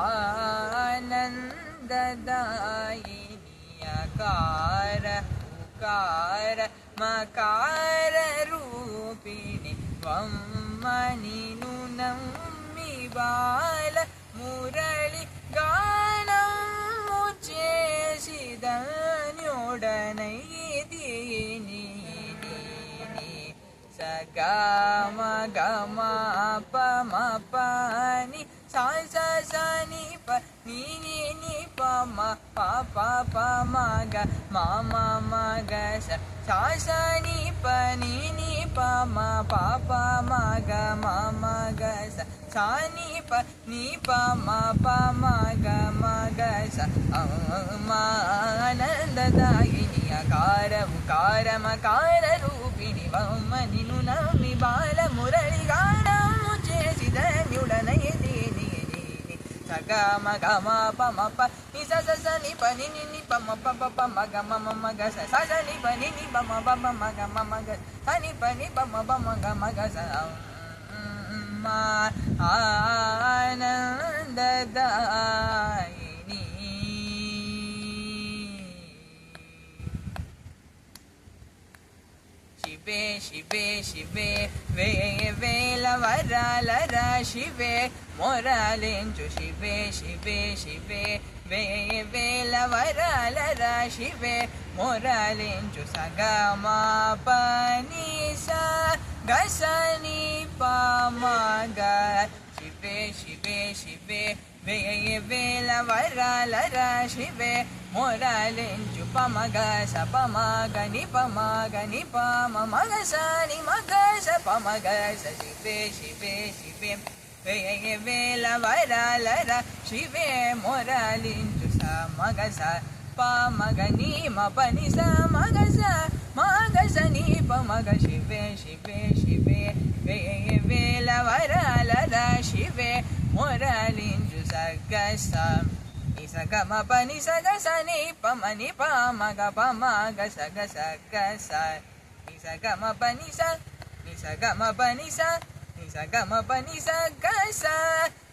आनन्ददायिनी अकार उकार मकार रूपिणि वम्मनिनु नम्मि बाल मुरळि गानं मुच्चेसिदन्योडनैदीनि सगम गम पम पनि सा सा सा नि प नि नि नि प म प प प म ग म म म ग स सा सा नि प नि नि प म प प म ग म म ग स सा नि प नि प म प म ग म ग स म आनन्ददायिनी अकार उकार मकार रूपिणि वम्मनिनु नम्मि बाल मुरळि गानं मुच्चेसिदन्योडनैदीनि सगम गम पम प नि स स स नि प नि नि नि प म प प प म ग म म म ग स स स नि प नि नि प म प प म ग म म ग स नि प नि प म प म ग म ग स आनन्ददायिनी शिवे शिवे शिवे वे वेल वरालर शिवे मोरालिंचु शिवे शिवे शिवे वे वेल वरालर शिवे मोरालिंचु सगम पनि सा गसनि पम ग शिवे शिवे शिवे वे वेल वरालर शिवे मोरालिंचु पम ग स पम ग नि पम ग नि पम म ग स नि म ग स पम ग स शिवे शिवे शिवे वे वेल वरालर शिवे मोरालिंचु स म ग स पम ग नि म प नि स म ग स म ग स नि प म ग शिवे शिवे शिवे वे वेल वरालर शिवे मोरालिंचु स ग स नि स ग म प नि स ग स नि प म नि प म ग प म ग स ग स ग स नि स ग म प नि स नि स ग म प नि स नि स ग म प नि स ग स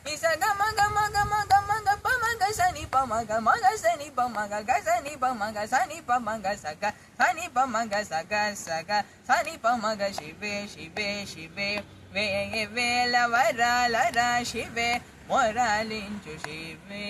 नि स ग म ग म ग म ग म ग प म ग स नि प म ग म ग स नि प म ग ग स नि प म ग स नि प म ग स ग स नि प म ग स ग स ग स नि प म ग शिवे शिवे शिवे वे वेल वरालर शिवे मोरालिंचु शिवे